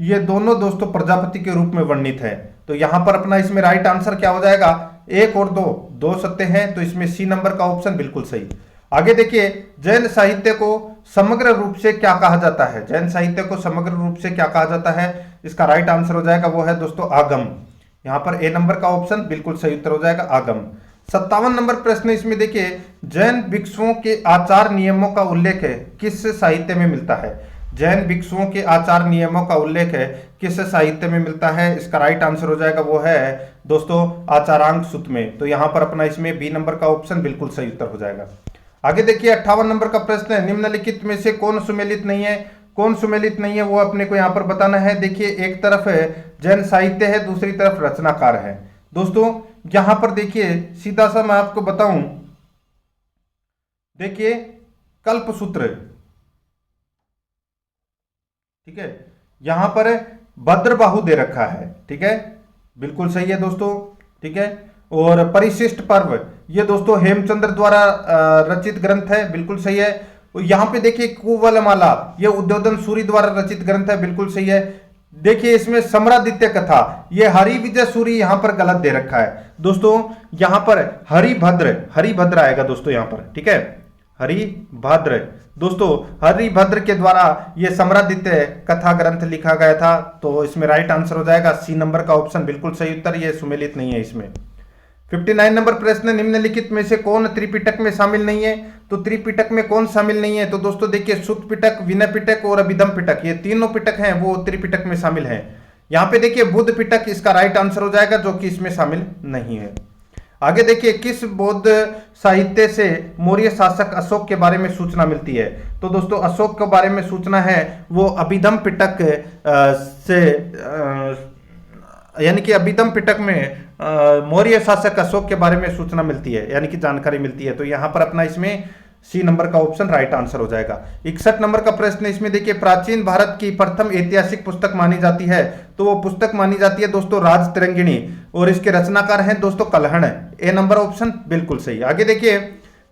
ये दोनों दोस्तों प्रजापति के रूप में वर्णित है। तो यहां पर अपना इसमें राइट आंसर क्या हो जाएगा? एक और दो सत्य हैं। तो इसमें सी नंबर का ऑप्शन बिल्कुल सही। आगे देखिए, जैन साहित्य को समग्र रूप से क्या कहा जाता है? जैन साहित्य को समग्र रूप से क्या कहा जाता है? इसका राइट आंसर हो जाएगा वो है दोस्तों आगम। यहां पर ए नंबर का ऑप्शन बिल्कुल सही उत्तर हो जाएगा आगम। 57 नंबर प्रश्न इसमें देखिए, जैन भिक्षुओं के आचार नियमों का उल्लेख है किस साहित्य में मिलता है? जैन भिक्षुओं के आचार नियमों का उल्लेख है किस साहित्य में मिलता है? इसका राइट आंसर हो जाएगा वो है दोस्तों आचारांक सूत में। तो यहां पर अपना इसमें बी नंबर का ऑप्शन बिल्कुल सही उत्तर हो जाएगा। आगे देखिए 58 नंबर का प्रश्न है, निम्नलिखित में से कौन सुमेलित नहीं है? कौन सुमेलित नहीं है वो अपने को यहां पर बताना है। देखिए एक तरफ है जैन साहित्य है, दूसरी तरफ रचनाकार है। दोस्तों यहां पर देखिए सीधा सा मैं आपको बताऊं, देखिए कल्पसूत्र, ठीक है, यहां पर भद्रबाहु दे रखा है, ठीक है, बिल्कुल सही है दोस्तों, ठीक है। और परिशिष्ट पर्व ये दोस्तों हेमचंद्र द्वारा रचित ग्रंथ है, बिल्कुल सही है। यहां पे देखिए कुवलमाला ये उद्योधन सूरी द्वारा रचित ग्रंथ है, बिल्कुल सही है। देखिए इसमें सम्रादित्य कथा ये हरि विजय सूरी यहां पर गलत दे रखा है दोस्तों। यहां पर हरिभद्र आएगा दोस्तों यहां पर, ठीक है, हरिभद्र। दोस्तों हरिभद्र के द्वारा ये सम्रादित्य कथा ग्रंथ लिखा गया था। तो इसमें राइट आंसर हो जाएगा सी नंबर का ऑप्शन बिल्कुल सही उत्तर, ये सुमेलित नहीं है इसमें। 59 नंबर प्रश्न, निम्नलिखित में से कौन त्रिपिटक में शामिल नहीं है? तो त्रिपिटक में कौन शामिल नहीं है? तो दोस्तों देखिए सुत पिटक, विनय पिटक और अभिधम पिटक ये तीनों पिटक हैं वो त्रिपिटक में शामिल हैं। यहां पे देखिए बुद्ध पिटक इसका राइट आंसर हो जाएगा जो कि इसमें शामिल नहीं है। आगे देखिए किस बौद्ध साहित्य से मौर्य शासक अशोक के बारे में सूचना मिलती है? तो दोस्तों अशोक के बारे में सूचना है वो अभिधम पिटक से यानी कि अभिधम पिटक में मौर्य शासक अशोक के बारे में सूचना मिलती है, यानी कि जानकारी मिलती है। तो यहां पर अपना इसमें सी नंबर का ऑप्शन राइट आंसर हो जाएगा। 61 नंबर का प्रश्न इसमें देखिए, प्राचीन भारत की प्रथम ऐतिहासिक पुस्तक मानी जाती है, तो वो पुस्तक मानी जाती है दोस्तों राजतरंगिणी, और इसके रचनाकार हैं दोस्तों कल्हण। ए नंबर ऑप्शन बिल्कुल सही। आगे देखिए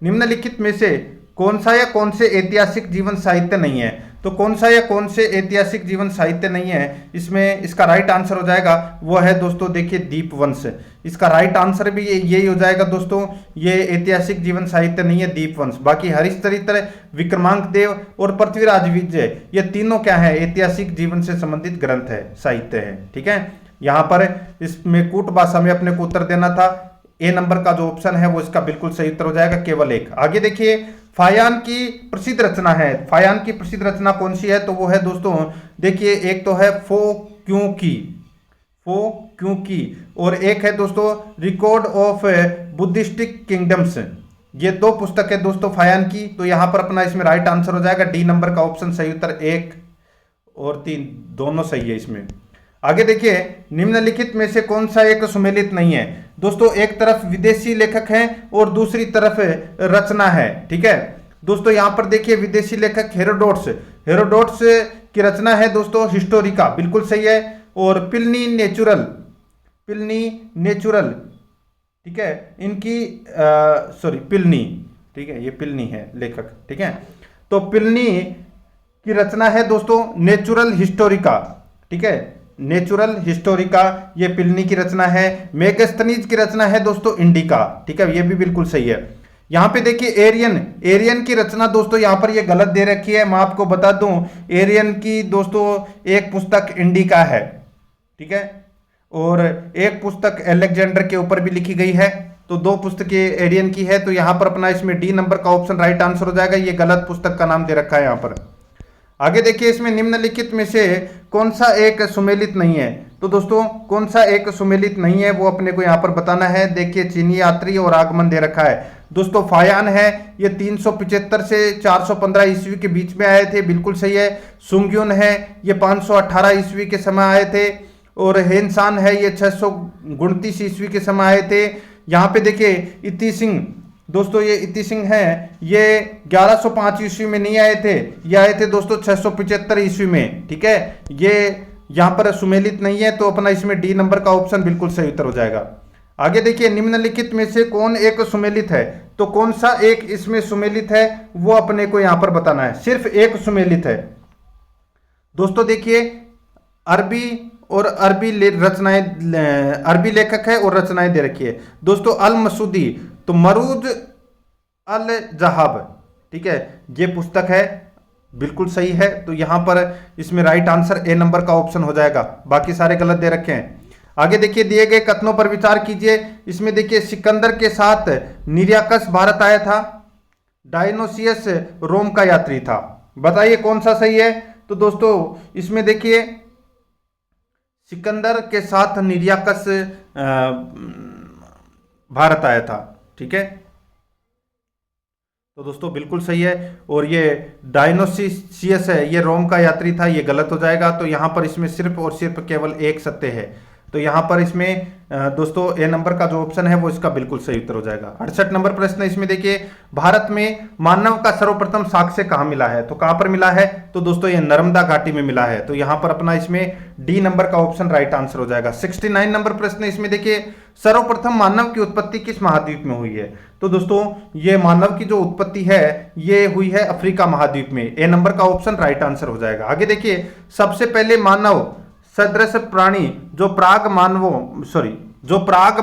निम्नलिखित में से कौन सा या कौन से ऐतिहासिक जीवन साहित्य नहीं है? तो कौन सा या कौन से ऐतिहासिक जीवन साहित्य नहीं है इसमें? इसका राइट आंसर हो जाएगा वो है दोस्तों देखिए दीपवंश। इसका राइट आंसर भी यही हो जाएगा दोस्तों, ये ऐतिहासिक जीवन साहित्य नहीं है दीपवंश। बाकी हरिश्चरित्र, विक्रमांक देव और पृथ्वीराज विजय ये तीनों क्या है? ऐतिहासिक जीवन से संबंधित ग्रंथ है, साहित्य है, ठीक है। यहां पर इसमें कूट भाषा में अपने को उत्तर देना था। ए नंबर का जो ऑप्शन है वो इसका बिल्कुल सही उत्तर हो जाएगा, केवल एक। आगे देखिए फायान की प्रसिद्ध रचना है, फायान की प्रसिद्ध रचना कौन सी है? तो वो है दोस्तों देखिए एक तो है फो क्यों की, और एक है दोस्तों रिकॉर्ड ऑफ बुद्धिस्टिक किंगडम्स। ये दो पुस्तक है दोस्तों फायान की। तो यहां पर अपना इसमें राइट आंसर हो जाएगा डी नंबर का ऑप्शन सही उत्तर, 1 और 3 दोनों सही है इसमें। आगे देखिए निम्नलिखित में से कौन सा एक सुमेलित नहीं है? दोस्तों एक तरफ विदेशी लेखक हैं और दूसरी तरफ रचना है, ठीक है। दोस्तों यहां पर देखिए विदेशी लेखक हेरोडोट्स की रचना है दोस्तों हिस्टोरिका, बिल्कुल सही है। और प्लिनी नेचुरल, ठीक है, इनकी प्लिनी, ठीक है, ये प्लिनी है लेखक, ठीक है। तो प्लिनी की रचना है दोस्तों नेचुरल हिस्टोरिका, ठीक है, नेचुरल हिस्टोरिका ये प्लिनी की रचना है। मेगास्थनीज की रचना है दोस्तों इंडिका, ठीक है, ये भी बिल्कुल सही है। यहां पे देखिए एरियन की रचना दोस्तों यहां पर ये गलत दे रखी है, मैं आपको बता दूं एरियन की दोस्तों एक पुस्तक इंडिका है, ठीक है, और एक पुस्तक अलेक्जेंडर के ऊपर भी लिखी गई है। तो दो पुस्तकें एरियन की है। तो यहां पर अपना इसमें डी नंबर का ऑप्शन राइट आंसर हो जाएगा, ये गलत पुस्तक का नाम दे रखा है यहां पर। आगे देखिए इसमें निम्नलिखित में से कौन सा एक सुमेलित नहीं है? तो दोस्तों कौन सा एक सुमेलित नहीं है वो अपने को यहाँ पर बताना है। देखिए चीनी यात्री और आगमन दे रखा है दोस्तों। फायान है ये 375 से 415 ईस्वी के बीच में आए थे, बिल्कुल सही है। सुंग्युन है ये 518 ईस्वी के समय आए थे, और हेनसान है ये 629 ईस्वी के समय आए थे। यहाँ पे देखिए इति सिंह दोस्तों, ये इति सिंह है ये 1105 ईस्वी में नहीं आए थे, ये आए थे दोस्तों 675 ईस्वी में, ठीक है। ये यहाँ पर सुमेलित नहीं है, तो अपना इसमें डी नंबर का ऑप्शन बिल्कुल सही उत्तर हो जाएगा। आगे देखिए निम्नलिखित में से कौन एक सुमेलित है? तो कौन सा एक इसमें सुमेलित है वो अपने को यहाँ पर बताना है। सिर्फ एक सुमेलित है दोस्तों। देखिए अरबी और अरबी रचनाएं, अरबी लेखक है और रचनाएं दे रखी है दोस्तों। अल मसूदी, तो मरूज अल जहाब, ठीक है, ये पुस्तक है, बिल्कुल सही है। तो यहां पर इसमें राइट आंसर ए नंबर का ऑप्शन हो जाएगा, बाकी सारे गलत दे रखे हैं। आगे देखिए, दिए गए कथनों पर विचार कीजिए। इसमें देखिए, सिकंदर के साथ निरियाकस भारत आया था, डायनोसियस रोम का यात्री था। बताइए कौन सा सही है। तो दोस्तों इसमें देखिए, सिकंदर के साथ निरियाकस भारत आया था, ठीक है। तो दोस्तों बिल्कुल सही है। और ये डायनोसियस है, ये रोम का यात्री था, ये गलत हो जाएगा। तो यहां पर इसमें सिर्फ और सिर्फ केवल एक सत्य है। तो यहां पर इसमें दोस्तों ए नंबर का जो ऑप्शन है वो इसका बिल्कुल सही उत्तर हो जाएगा। 68 नंबर प्रश्न, इसमें देखिए, भारत में मानव का सर्वप्रथम साक्ष्य कहां मिला है। तो कहां पर मिला है। तो दोस्तों ये नर्मदा घाटी में मिला है। तो यहां पर अपना इसमें डी नंबर का ऑप्शन राइट आंसर हो जाएगा। 69 नंबर प्रश्न, इसमें देखिए, सर्वप्रथम मानव की उत्पत्ति किस महाद्वीप में हुई है। तो दोस्तों ये मानव की जो उत्पत्ति है ये हुई है अफ्रीका महाद्वीप में। ए नंबर का ऑप्शन राइट आंसर हो जाएगा। आगे देखिए, सबसे पहले मानव सदृश प्राणी जो प्राग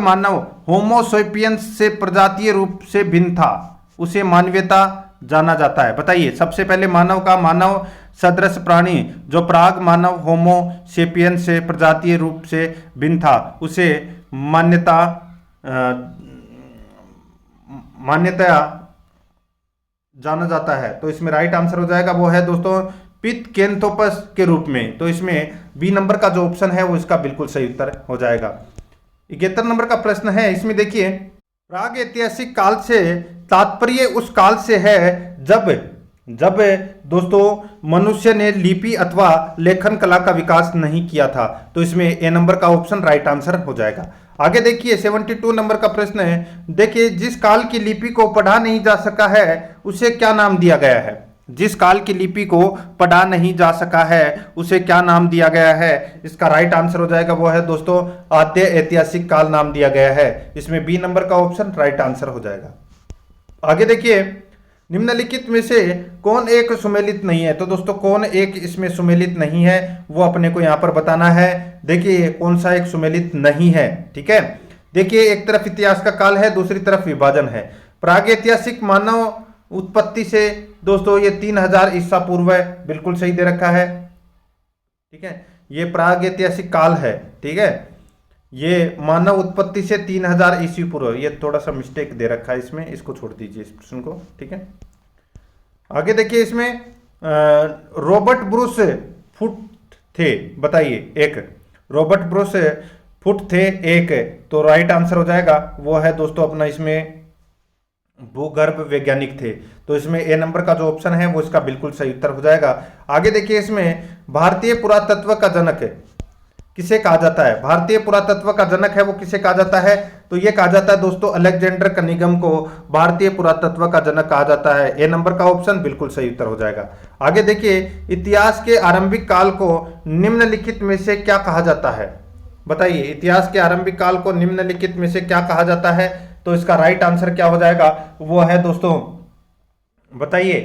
मानव होमो सेपियंस से प्रजातीय रूप से भिन्न था, उसे मानवीयता जाना जाता है। बताइए, सबसे पहले मानव का मानव सदृश प्राणी जो प्राग मानव होमो सेपियंस से प्रजातीय रूप से भिन्न था, उसे मान्यता जाना जाता है। तो इसमें राइट आंसर हो जाएगा, वो है दोस्तों पिथकेंथोपस के रूप में। तो इसमें बी नंबर का जो ऑप्शन है वो इसका बिल्कुल सही उत्तर हो जाएगा। 71 नंबर का प्रश्न है, इसमें देखिए, प्राग ऐतिहासिक काल से तात्पर्य उस काल से है जब दोस्तों मनुष्य ने लिपि अथवा लेखन कला का विकास नहीं किया था। तो इसमें ए नंबर का ऑप्शन राइट आंसर हो जाएगा। आगे देखिए, 72 नंबर का प्रश्न है, देखिए, जिस काल की लिपि को पढ़ा नहीं जा सका है उसे क्या नाम दिया गया है। जिस काल की लिपि को पढ़ा नहीं जा सका है उसे क्या नाम दिया गया है। इसका राइट आंसर हो जाएगा, वो है दोस्तों आद्य ऐतिहासिक काल नाम दिया गया है। इसमें बी नंबर का ऑप्शन राइट आंसर हो जाएगा। आगे देखिए, निम्नलिखित में से कौन एक सुमेलित नहीं है। तो दोस्तों कौन एक इसमें सुमेलित नहीं है वो अपने को यहां पर बताना है। देखिए कौन सा एक सुमेलित नहीं है, ठीक है। देखिए, एक तरफ इतिहास का काल है, दूसरी तरफ विभाजन है। प्रागैतिहासिक मानव उत्पत्ति से दोस्तों ये 3000 ईसा पूर्व है, बिल्कुल सही दे रखा है, ठीक है। ये प्रागैतिहासिक काल है, ठीक है। ये मानव उत्पत्ति से 3000 ईस्वी पूर्व, ये थोड़ा सा मिस्टेक दे रखा है इसमें, इसको छोड़ दीजिए इस प्रश्न को, ठीक है। आगे देखिए, इसमें रॉबर्ट ब्रूस फुट थे। बताइए, एक रॉबर्ट ब्रूस फुट थे एक। तो राइट आंसर हो जाएगा, वो है दोस्तों अपना इसमें भूगर्भ वैज्ञानिक थे। तो इसमें ए नंबर का जो ऑप्शन है वो इसका बिल्कुल सही उत्तर हो जाएगा। आगे देखिए, इसमें भारतीय पुरातत्व का जनक किसे कहा जाता है। भारतीय पुरातत्व का जनक है वो किसे कहा जाता है। तो ये कहा जाता है दोस्तों अलेक्जेंडर कनिंघम को भारतीय पुरातत्व का जनक कहा जाता है। ए नंबर का ऑप्शन बिल्कुल सही उत्तर हो जाएगा। आगे देखिए, इतिहास के आरंभिक काल को निम्नलिखित में से क्या कहा जाता है। बताइए, इतिहास के आरंभिक काल को निम्नलिखित में से क्या कहा जाता है। तो इसका राइट आंसर क्या हो जाएगा, वो है दोस्तों, बताइए।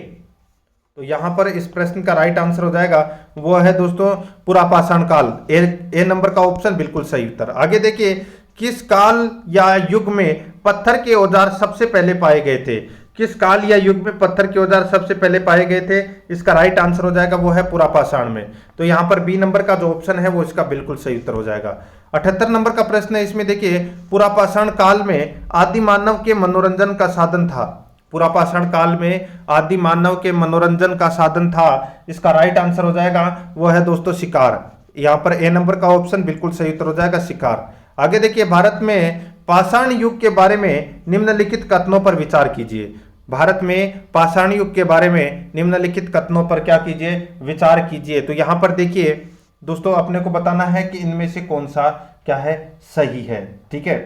तो यहां पर इस प्रश्न का राइट आंसर हो जाएगा, वो है दोस्तों पुरापाषाण काल। ए नंबर का ऑप्शन बिल्कुल सही उत्तर। आगे देखिए, किस काल या युग में पत्थर के औजार सबसे पहले पाए गए थे। किस काल या युग में पत्थर के औजार सबसे पहले पाए गए थे। इसका राइट आंसर हो जाएगा, वो है पुरापाषाण में। तो यहां पर बी नंबर का जो ऑप्शन है वो इसका बिल्कुल सही उत्तर हो जाएगा। 78 नंबर का प्रश्न है, इसमें देखिए, पुरापाषाण काल में आदि मानव के मनोरंजन का साधन था। पुरापाषाण काल में आदि मानव के मनोरंजन का साधन था। इसका राइट आंसर हो जाएगा, वो है दोस्तों शिकार। यहां पर ए नंबर का ऑप्शन बिल्कुल सही उत्तर हो जाएगा, शिकार। आगे देखिए, भारत में पाषाण युग के बारे में निम्नलिखित कथनों पर विचार कीजिए। भारत में पाषाण युग के बारे में निम्नलिखित कथनों पर क्या कीजिए, विचार कीजिए। तो यहां पर देखिए दोस्तों, अपने को बताना है कि इनमें से कौन सा क्या है, सही है, ठीक है।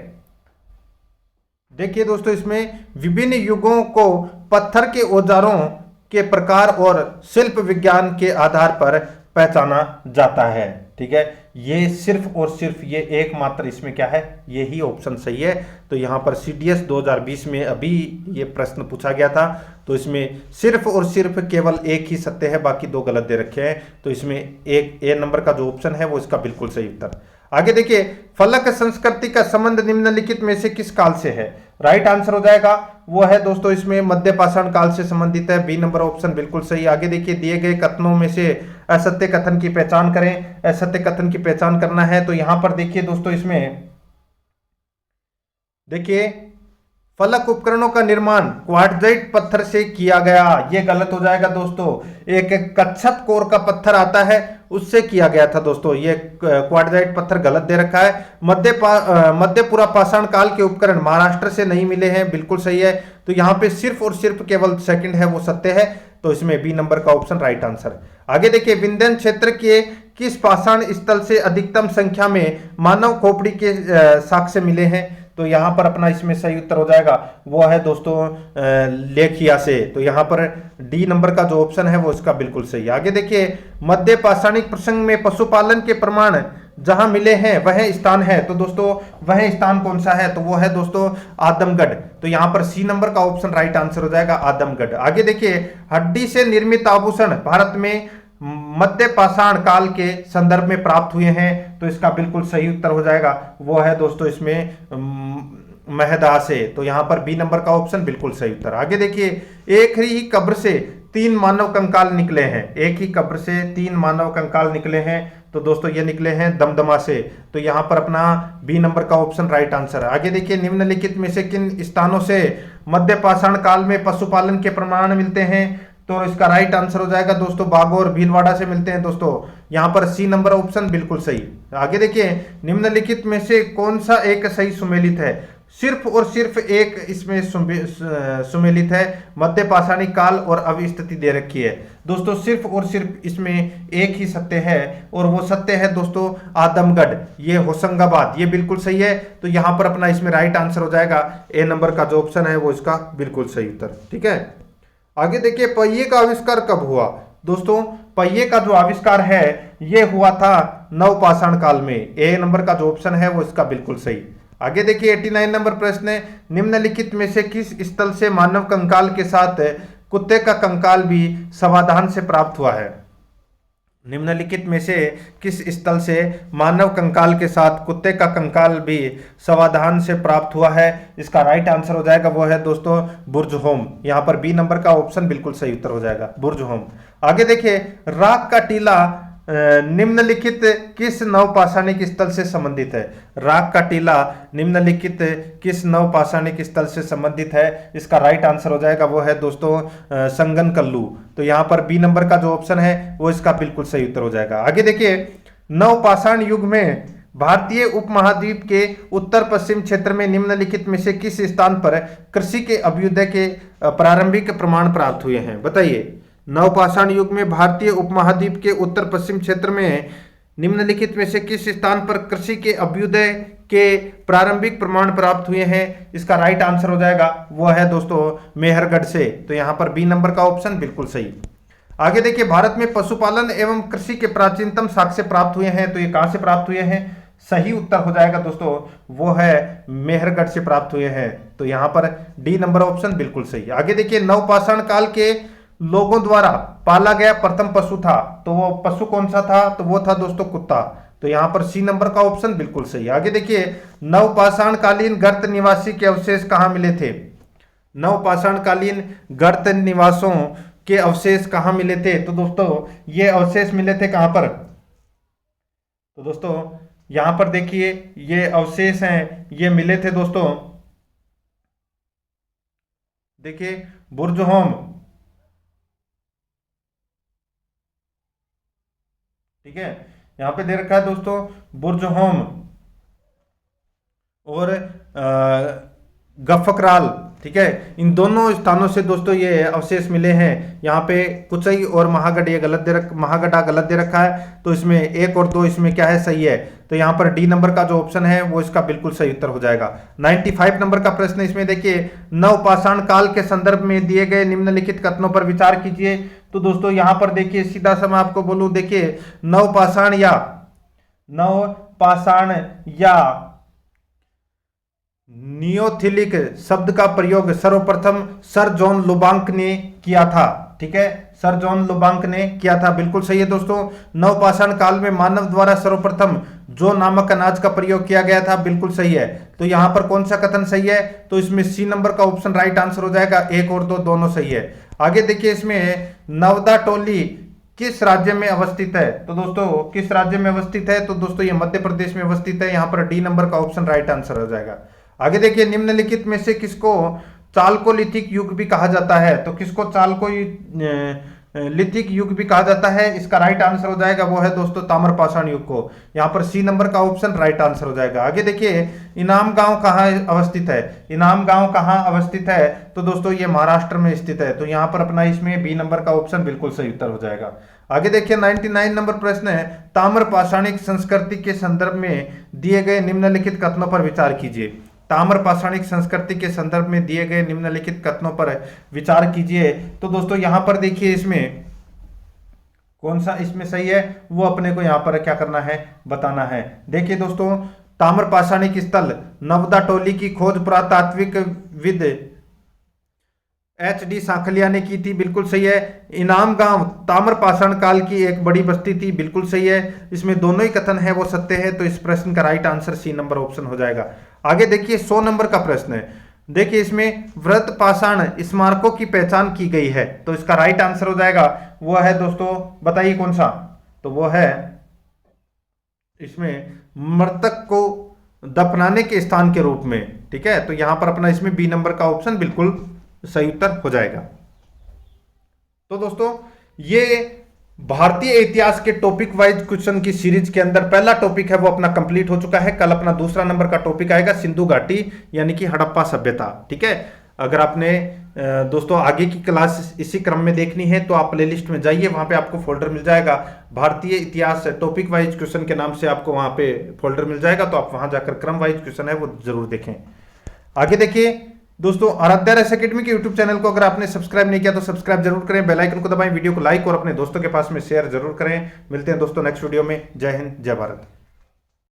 देखिए दोस्तों, इसमें विभिन्न युगों को पत्थर के औजारों के प्रकार और शिल्प विज्ञान के आधार पर पहचाना जाता है, ठीक है। ये सिर्फ और सिर्फ ये एकमात्र इसमें क्या है, यही ऑप्शन सही है। तो यहाँ पर CDS 2020 में अभी ये प्रश्न पूछा गया था। तो इसमें सिर्फ और सिर्फ केवल एक ही सत्य है, बाकी दो गलत दे रखे हैं। तो इसमें एक ए नंबर का जो ऑप्शन है वो इसका बिल्कुल सही उत्तर। आगे देखिए, फलक संस्कृति का संबंध निम्नलिखित में से किस काल से है। राइट आंसर हो जाएगा वो है दोस्तों इसमें मध्य पाषाण काल से संबंधित है, बी नंबर ऑप्शन बिल्कुल सही। आगे देखिए, दिए गए कथनों में से असत्य कथन की पहचान करें। असत्य कथन की पहचान करना है तो यहां पर देखिए दोस्तों, इसमें देखिए फलक उपकरणों का निर्माण क्वार्टजाइट पत्थर से किया गया, ये गलत हो जाएगा दोस्तों। एक कच्छप कोर का पत्थर आता है उससे किया गया था दोस्तों, ये क्वार्टजाइट पत्थर गलत दे रखा है। मध्य पूरा पाषाण काल के उपकरण महाराष्ट्र से नहीं मिले हैं, बिल्कुल सही है। तो यहाँ पे सिर्फ और सिर्फ केवल सेकंड है वो सत्य है, तो इसमें बी नंबर का ऑप्शन राइट आंसर। आगे देखिए, विंध्यन क्षेत्र के किस पाषाण स्थल से अधिकतम संख्या में मानव खोपड़ी के साक्ष्य मिले हैं? तो यहां पर अपना इसमें सही उत्तर हो जाएगा वो है दोस्तों लेखिया से। तो यहां पर डी नंबर का जो ऑप्शन है वो इसका बिल्कुल सही है। आगे देखिए, मध्य पाषाणिक प्रसंग में पशुपालन के प्रमाण जहां मिले हैं वह स्थान है, तो दोस्तों वह स्थान कौन सा है? तो वो है दोस्तों आदमगढ़। तो यहां पर सी नंबर का ऑप्शन राइट आंसर हो जाएगा आदमगढ़। आगे देखिए, हड्डी से निर्मित आभूषण भारत में मध्य पाषाण काल के संदर्भ में प्राप्त हुए हैं, तो इसका बिल्कुल सही उत्तर हो जाएगा वो है दोस्तों इसमें महदा से। तो यहां पर बी नंबर का ऑप्शन बिल्कुल सही उत्तर। आगे देखिए, एक ही कब्र से 3 मानव कंकाल निकले हैं। एक ही कब्र से 3 मानव कंकाल निकले हैं, तो दोस्तों ये निकले हैं दमदमा से। तो यहां पर अपना बी नंबर का ऑप्शन राइट आंसर है। आगे देखिए, निम्नलिखित में से किन स्थानों से मध्य पाषाण काल में पशुपालन के प्रमाण मिलते हैं? तो इसका राइट आंसर हो जाएगा दोस्तों बागोर भीलवाड़ा से मिलते हैं दोस्तों। यहां पर सी नंबर ऑप्शन बिल्कुल सही। आगे देखिए, निम्नलिखित में से कौन सा एक सही सुमेलित है? सिर्फ और सिर्फ एक इसमें सुमेलित है, मध्य पाषाणिक काल और अवस्थिति दे रखी है दोस्तों। सिर्फ और सिर्फ इसमें एक ही सत्य है और वो सत्य है दोस्तों आदमगढ़, ये होशंगाबाद, ये बिल्कुल सही है। तो यहां पर अपना इसमें राइट आंसर हो जाएगा ए नंबर का जो ऑप्शन है वो इसका बिल्कुल सही उत्तर। ठीक है, आगे देखिए, पहिए का आविष्कार कब हुआ? दोस्तों पहिए का जो आविष्कार है ये हुआ था नवपाषाण काल में। ए नंबर का जो ऑप्शन है वो इसका बिल्कुल सही। आगे देखिए, 89 नंबर प्रश्न है, निम्नलिखित में से किस स्थल से मानव कंकाल के साथ कुत्ते का कंकाल भी समाधान से प्राप्त हुआ है? निम्नलिखित में से किस स्थल से मानव कंकाल के साथ कुत्ते का कंकाल भी समाधान से प्राप्त हुआ है? इसका राइट आंसर हो जाएगा वो है दोस्तों बुर्जहोम। यहाँ पर बी नंबर का ऑप्शन बिल्कुल सही उत्तर हो जाएगा बुर्जहोम। आगे देखिए, राख का टीला निम्नलिखित किस नवपाषाणिक स्थल से संबंधित है? राख का टीला निम्नलिखित किस नवपाषाणिक स्थल से संबंधित है? इसका राइट आंसर हो जाएगा वो है दोस्तों संगनकल्लू। तो यहां पर बी नंबर का जो ऑप्शन है वो इसका बिल्कुल सही उत्तर हो जाएगा। आगे देखिए, नवपाषाण युग में भारतीय उपमहाद्वीप के उत्तर पश्चिम क्षेत्र में निम्नलिखित में से किस स्थान पर कृषि के अभ्युदय के प्रारंभिक प्रमाण प्राप्त हुए हैं? बताइए, नवपाषाण युग में भारतीय उपमहाद्वीप के उत्तर पश्चिम क्षेत्र में निम्नलिखित में से किस स्थान पर कृषि के अभ्युदय के प्रारंभिक प्रमाण प्राप्त हुए हैं? इसका राइट आंसर हो जाएगा वो है दोस्तों मेहरगढ़ से। तो यहां पर बी नंबर का ऑप्शन बिल्कुल सही। आगे देखिए, भारत में पशुपालन एवं कृषि के प्राचीनतम साक्ष्य प्राप्त हुए हैं, तो ये कहां से प्राप्त हुए हैं? सही उत्तर हो जाएगा दोस्तों वो है मेहरगढ़ से प्राप्त हुए हैं। तो यहां पर डी नंबर ऑप्शन बिल्कुल सही। आगे देखिए, नवपाषाण काल के लोगों द्वारा पाला गया प्रथम पशु था, तो वो पशु कौन सा था? तो वो था दोस्तों कुत्ता। तो यहां पर सी नंबर का ऑप्शन बिल्कुल सही। आगे देखिए, नवपाषाण कालीन गर्त निवासी के अवशेष कहां मिले थे? नवपाषाण कालीन गर्त निवासों के अवशेष कहां मिले थे? तो दोस्तों ये अवशेष मिले थे कहां पर? तो दोस्तों यहां पर देखिए, ये अवशेष हैं, ये मिले थे दोस्तों, देखिए बुर्जहोम, ठीक है, यहां पे दे रखा है दोस्तों बुर्जहोम और गफकराल। ठीक है, इन दोनों स्थानों से दोस्तों ये अवशेष मिले हैं। यहाँ पे कुचई और महागढ़ ये गलत महागढ़ा गलत दे रखा है, तो इसमें 1 और 2 इसमें क्या है? सही है। तो यहाँ पर डी नंबर का जो ऑप्शन है वो इसका बिल्कुल सही उत्तर हो जाएगा। 95 नंबर का प्रश्न इसमें देखिए, नवपाषाण काल के संदर्भ में दिए गए निम्नलिखित कथनों पर विचार कीजिए। तो दोस्तों यहाँ पर देखिए, सीधा सा मैं आपको बोलूं, देखिए नवपाषाण या नियोथिलिक शब्द का प्रयोग सर्वप्रथम सर जॉन लुबांक ने किया था। ठीक है, सर जॉन लुबांक ने किया था, बिल्कुल सही है दोस्तों। नवपाषाण काल में मानव द्वारा सर्वप्रथम जो नामक अनाज का प्रयोग किया गया था, बिल्कुल सही है। तो यहां पर कौन सा कथन सही है, तो इसमें सी नंबर का ऑप्शन राइट आंसर हो जाएगा। एक और दो दोनों सही है। आगे देखिए, इसमें नवदा टोली किस राज्य में अवस्थित है, तो दोस्तों किस राज्य में अवस्थित है, तो दोस्तों ये मध्य प्रदेश में अवस्थित है। यहां पर डी नंबर का ऑप्शन राइट आंसर हो जाएगा। आगे देखिए, निम्नलिखित में से किसको चालकोलिथिक युग भी कहा जाता है, तो किसको चालकोलिथिक युग भी कहा जाता है, इसका राइट आंसर हो जाएगा वो है दोस्तों ताम्रपाषाण युग को। यहां पर सी नंबर का ऑप्शन राइट आंसर हो जाएगा। आगे देखिए, इनाम गांव कहाँ अवस्थित है, इनाम गांव कहाँ अवस्थित है, तो दोस्तों ये महाराष्ट्र में स्थित है। तो यहां पर अपना इसमें बी नंबर का ऑप्शन बिल्कुल सही उत्तर हो जाएगा। आगे देखिए, 99 नंबर प्रश्न है, ताम्रपाषाणिक संस्कृति के संदर्भ में दिए गए निम्नलिखित कथनों पर विचार कीजिए। ताम्रपाषाणिक संस्कृति के संदर्भ में दिए गए निम्नलिखित कथनों पर विचार कीजिए। तो दोस्तों यहां पर देखिए, इसमें कौन सा इसमें सही है वो अपने को यहां पर क्या करना है, बताना है। देखिए दोस्तों, ताम्रपाषाणिक स्थल नवदा टोली की खोज पुरातात्विकविद HD सांखलिया ने की थी, बिल्कुल सही है। इनाम गांव ताम्रपाषाण काल की एक बड़ी बस्ती थी, बिल्कुल सही है। इसमें दोनों ही कथन है वो सत्य है। तो इस प्रश्न का right answer C number option हो जाएगा। आगे देखिए, 100 नंबर का प्रश्न है। देखिए, इसमें वृत्त पाषाण स्मारकों की पहचान की गई है, तो इसका राइट आंसर हो जाएगा वो है दोस्तों, बताइए कौन सा, तो वो है इसमें मृतक को दफनाने के स्थान के रूप में। ठीक है, तो यहां पर अपना इसमें बी नंबर का ऑप्शन बिल्कुल सही उत्तर हो जाएगा। तो दोस्तों, ये भारतीय इतिहास के टॉपिक वाइज क्वेश्चन की सीरीज के अंदर पहला टॉपिक है वो अपना कंप्लीट हो चुका है। कल अपना दूसरा नंबर का टॉपिक आएगा सिंधु घाटी यानी कि हड़प्पा सभ्यता। ठीक है, अगर आपने दोस्तों आगे की क्लास इसी क्रम में देखनी है तो आप प्लेलिस्ट में जाइए, वहां पे आपको फोल्डर मिल जाएगा भारतीय इतिहास टॉपिक वाइज क्वेश्चन के नाम से, आपको वहां पे फोल्डर मिल जाएगा। तो आप वहां जाकर क्रम वाइज क्वेश्चन है वो जरूर देखें। आगे देखिए दोस्तों, आराध्या रेस एकेडमी के यूट्यूब चैनल को अगर आपने सब्सक्राइब नहीं किया तो सब्सक्राइब जरूर करें, बेल आइकन को दबाएं, वीडियो को लाइक और अपने दोस्तों के पास में शेयर जरूर करें। मिलते हैं दोस्तों नेक्स्ट वीडियो में। जय हिंद, जय भारत।